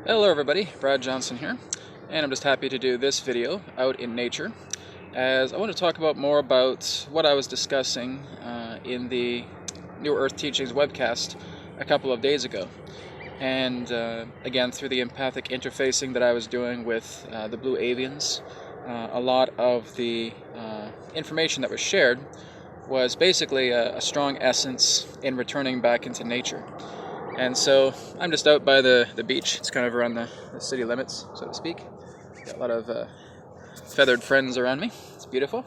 Hello everybody, Brad Johnson here, and I'm just happy to do this video out in nature as I want to talk more about what I was discussing in the New Earth Teachings webcast a couple of days ago. And again, through the empathic interfacing that I was doing with the Blue Avians, a lot of the information that was shared was basically a strong essence in returning back into nature. And so I'm just out by the beach. It's kind of around the city limits, so to speak. Got a lot of feathered friends around me. It's beautiful.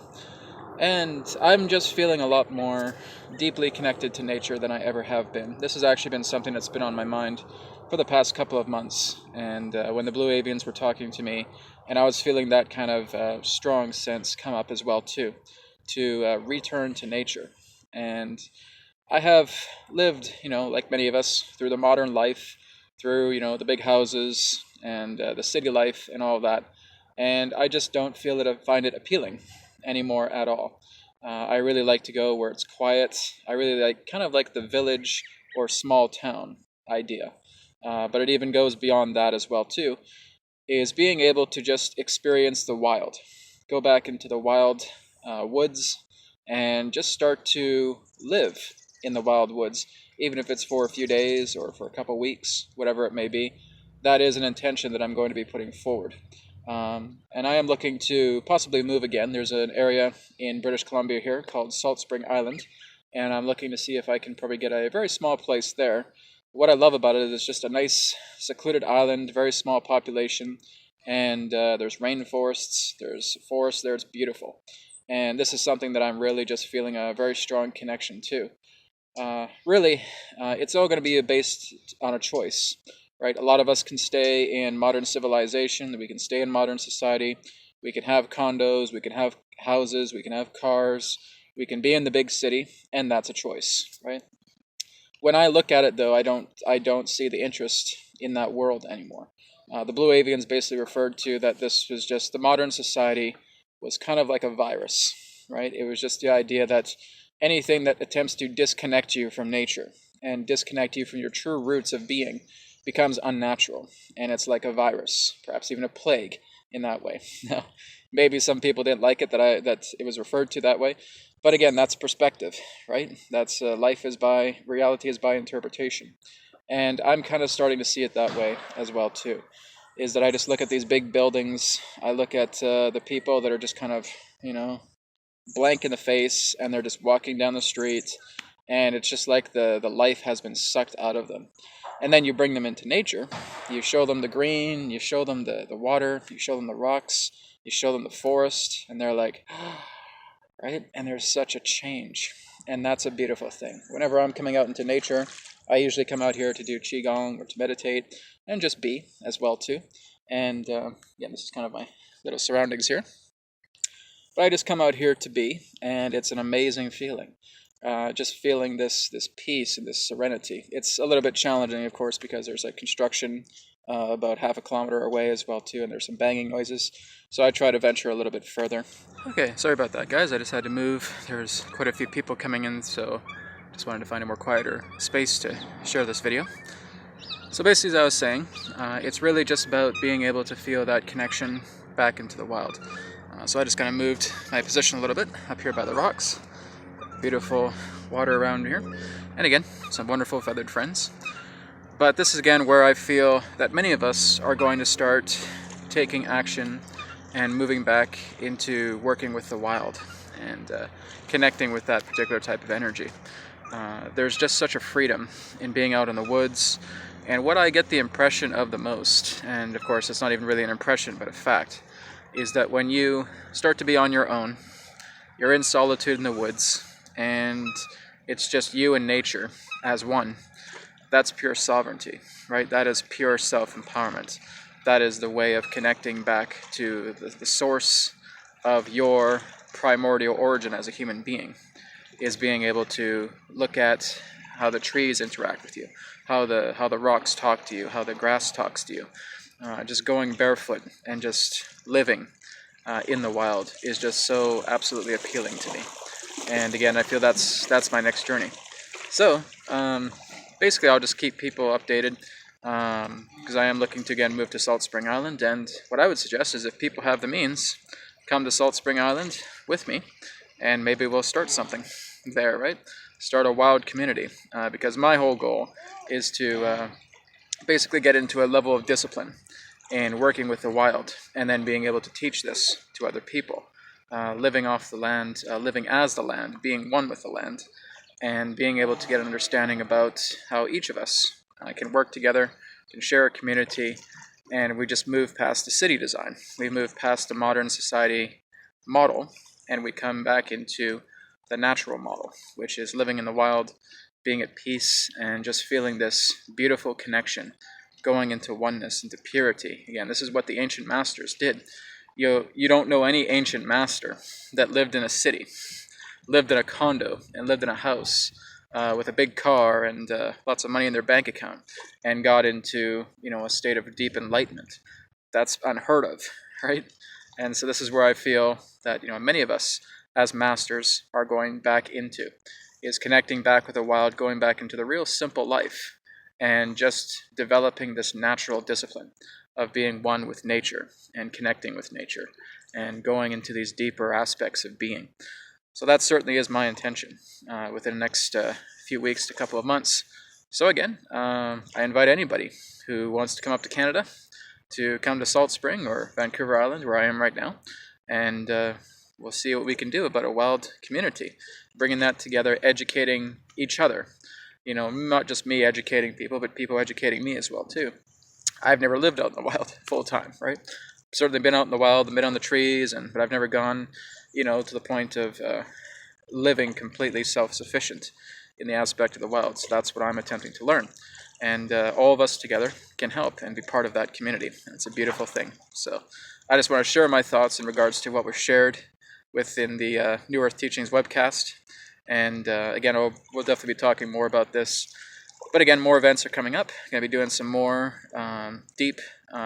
And I'm just feeling a lot more deeply connected to nature than I ever have been. This has actually been something that's been on my mind for the past couple of months. And when the Blue Avians were talking to me, and I was feeling that kind of strong sense come up as well too, to return to nature. And I have lived, like many of us, through the modern life, through, the big houses and the city life and all of that. And I just don't find it appealing anymore at all. I really like to go where it's quiet. I really kind of like the village or small town idea. But it even goes beyond that as well too, is being able to just experience the wild. Go back into the wild woods and just start to live in the wild woods, even if it's for a few days or for a couple weeks, whatever it may be. That is an intention that I'm going to be putting forward. And I am looking to possibly move again. There's an area in British Columbia here called Salt Spring Island, and I'm looking to see if I can probably get a very small place there. What I love about it is it's just a nice secluded island, very small population, and there's rainforests, there's forests there. It's beautiful. And this is something that I'm really just feeling a very strong connection to. Really, it's all going to be based on a choice, right? A lot of us can stay in modern civilization, we can stay in modern society, we can have condos, we can have houses, we can have cars, we can be in the big city, and that's a choice, right? When I look at it, though, I don't see the interest in that world anymore. The Blue Avians basically referred to that this was just the modern society was kind of like a virus, right? It was just the idea that anything that attempts to disconnect you from nature and disconnect you from your true roots of being becomes unnatural, and it's like a virus, perhaps even a plague in that way. Now, maybe some people didn't like it that it was referred to that way, but again, that's perspective, right? That's reality is by interpretation, and I'm kind of starting to see it that way as well too. Is that I just look at these big buildings, I look at the people that are just kind of, blank in the face, and they're just walking down the street, and it's just like the life has been sucked out of them. And then you bring them into nature, you show them the green, you show them the water, you show them the rocks, you show them the forest, and they're like, right? And there's such a change, and that's a beautiful thing. Whenever I'm coming out into nature, I usually come out here to do qigong or to meditate and just be as well too. And yeah, this is kind of my little surroundings here. But I just come out here to be, and it's an amazing feeling. Just feeling this peace and this serenity. It's a little bit challenging, of course, because there's like construction about half a kilometer away as well too, and there's some banging noises. So I try to venture a little bit further. Okay, sorry about that, guys. I just had to move. There's quite a few people coming in, so just wanted to find a more quieter space to share this video. So basically, as I was saying, it's really just about being able to feel that connection back into the wild. So I just kind of moved my position a little bit up here by the rocks. Beautiful water around here. And again, some wonderful feathered friends. But this is again where I feel that many of us are going to start taking action and moving back into working with the wild and connecting with that particular type of energy. There's just such a freedom in being out in the woods. And what I get the impression of the most, and of course it's not even really an impression but a fact, is that when you start to be on your own, you're in solitude in the woods, and it's just you and nature as one. That's pure sovereignty, right? That is pure self-empowerment. That is the way of connecting back to the source of your primordial origin as a human being, is being able to look at how the trees interact with you, how the rocks talk to you, how the grass talks to you. Just going barefoot and just living in the wild is just so absolutely appealing to me. And again, I feel that's my next journey. So basically, I'll just keep people updated because I am looking to again move to Salt Spring Island. And what I would suggest is if people have the means, come to Salt Spring Island with me, and maybe we'll start something there, right? Start a wild community, because my whole goal is to basically get into a level of discipline in working with the wild, and then being able to teach this to other people, living off the land, living as the land, being one with the land, and being able to get an understanding about how each of us can work together, can share a community, and we just move past the city design. We move past the modern society model, and we come back into the natural model, which is living in the wild, being at peace, and just feeling this beautiful connection, going into oneness, into purity. Again, this is what the ancient masters did. You don't know any ancient master that lived in a city, lived in a condo, and lived in a house with a big car and lots of money in their bank account, and got into a state of deep enlightenment. That's unheard of, right? And so this is where I feel that many of us as masters are going back into, is connecting back with the wild, going back into the real simple life, and just developing this natural discipline of being one with nature and connecting with nature and going into these deeper aspects of being. So that certainly is my intention within the next few weeks to couple of months. So again, I invite anybody who wants to come up to Canada to come to Salt Spring or Vancouver Island, where I am right now, and we'll see what we can do about a wild community, bringing that together, educating each other. Not just me educating people, but people educating me as well too. I've never lived out in the wild full time, right? Certainly been out in the wild and been on the trees, but I've never gone, to the point of living completely self-sufficient in the aspect of the wild. So that's what I'm attempting to learn. And all of us together can help and be part of that community. And it's a beautiful thing. So I just want to share my thoughts in regards to what was shared within the New Earth Teachings webcast. And again, we'll definitely be talking more about this. But again, more events are coming up. I'm going to be doing some more deep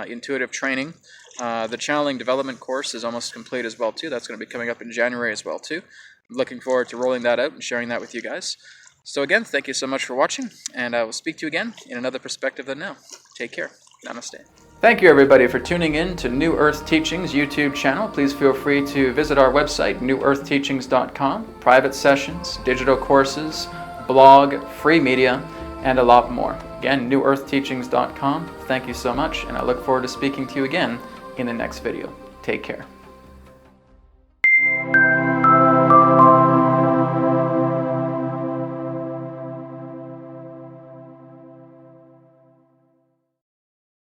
intuitive training. The channeling development course is almost complete as well too. That's going to be coming up in January as well too. I'm looking forward to rolling that out and sharing that with you guys. So again, thank you so much for watching, and I will speak to you again in another perspective than now. Take care. Namaste. Thank you everybody for tuning in to New Earth Teachings YouTube channel. Please feel free to visit our website, newearthteachings.com. Private sessions, digital courses, blog, free media, and a lot more. Again, newearthteachings.com. Thank you so much, and I look forward to speaking to you again in the next video. Take care.